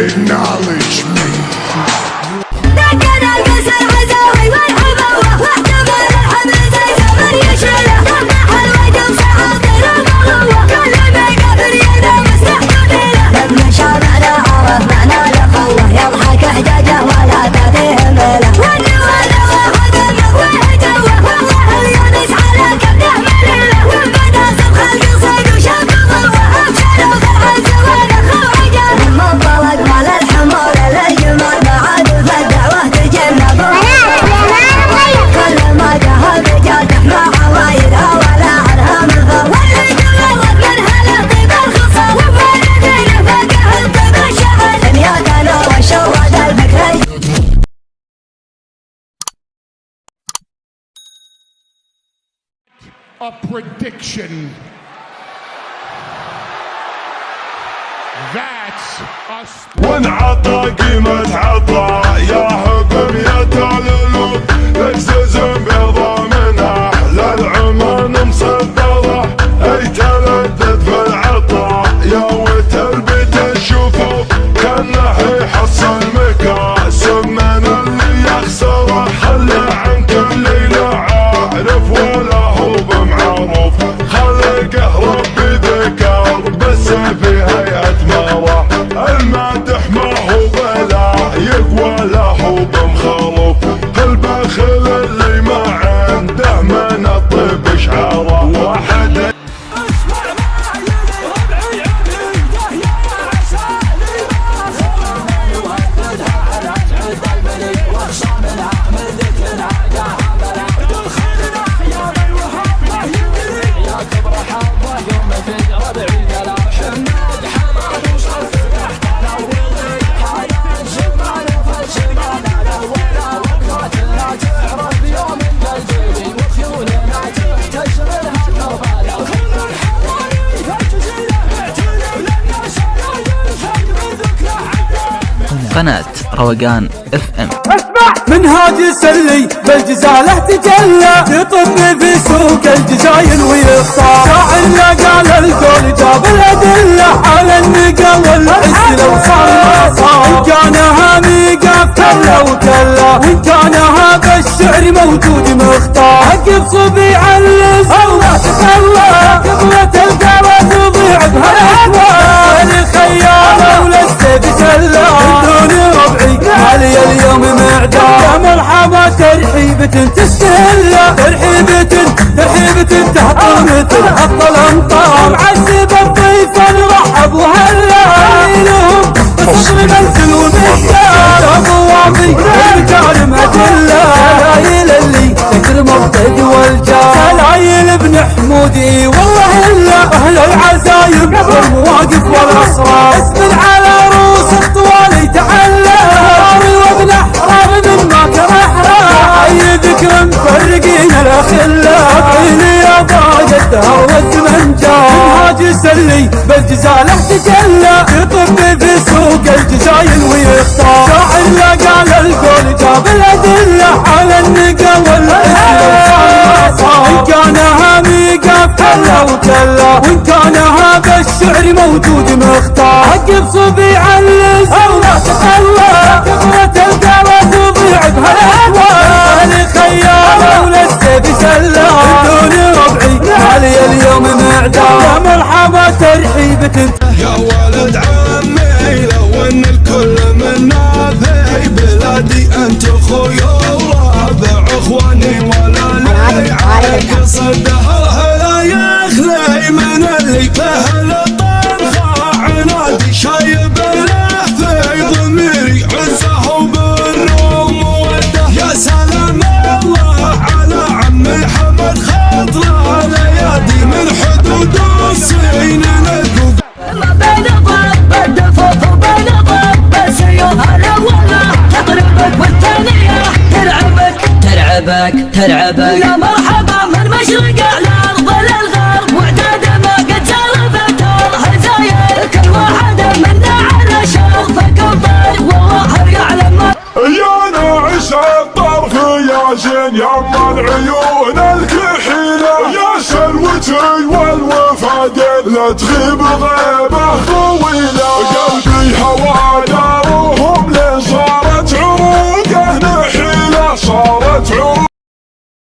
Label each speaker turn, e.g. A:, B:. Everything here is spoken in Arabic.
A: Acknowledge me. A prediction. That's us.
B: ونعطى قيمة عطا يا حكم يا تعللو اجزز بيضا من احلى العمان مصدرة اي تلذذ بالعطا يا وتربي تشوفه كانه يحصل مكاسب من اللي يخسره خلى عن كل ليلة عارف ولا هو بمعروف خلقه ربي ذكر بس في هيئة مرة المادح ما هو بلا يقوى لا هو بمخالف البخل اللي ما عنده من الطيب شعاره واحد
C: قناة روقان FM.
D: اسمع منهاج السلي بالجزالة تجلى يطب في سوق الجزاين ويختار شاعر قال القول جاب الأدلة على النقا والعز لو صار إن كان هامي كلا وكلا وإن كان هذا الشعر موجود مختار عقب صبيع اللسان لا تخلى قبلة القرى تضيع بهالأهواء الخيال ولسه سلا دون ربعي علي اليوم معدار يا مرحبا ترحيبة تستهلا ترحيبة تهطل مثل هط الأمطار معذب الضيف نرحب وهلا لهم بصدر منزل ومقدار أبو وافي المكارم أدلة سلايل اللي تكرم الضيف والجار سلايل ابن حمودي والله إلا أهل العزايم والمواقف والأسرار اسم على رؤوس الطوال يتعلى وابن أحرار مما كرحرار أي ذكر مفرقين الأخلاء عيني يا ضاق الدهر والزمن جار منهاج سلي بالجزالة تجلى يطب في سوق الجزاين ويختار شاعر لا قال القول جاب الأدلة على النقا والعز إن كان هامي كلا وكلا وإن كان هذا الشعر موجود مختار عقب صبيع اللسان لا تخلى كبرة القرى تضيع بهالأهواء الخيال ولسه سلا دون ربعي علي اليوم معدار يا مرحبا ترحيبة
B: يا ولد عمي لو ان الكل منا في بلادي انت اخويا ورابع اخواني ولا لي عليك صدها هلا يا اخلي من اللي فهل الطرخه عنادي شايب له في ضميري عزه وبر وموده يا سلام الله على عمي حمد خاطره ليادي من حدود الصين نلقوا
E: ما بين ضرب الدفوف وبين ضرب السيوف هلا والله تضربك والثانية ترعبك يا مرحبا من مشرق على ارض الغرب معتاد ما قد سلفت الهزايا كل واحد منا على شرفك الضيق والله يعلم
B: يا ناعش الطرف يا جن يما العيون الكحيلة يا سلوتي والوفا قلت تغيب غيبة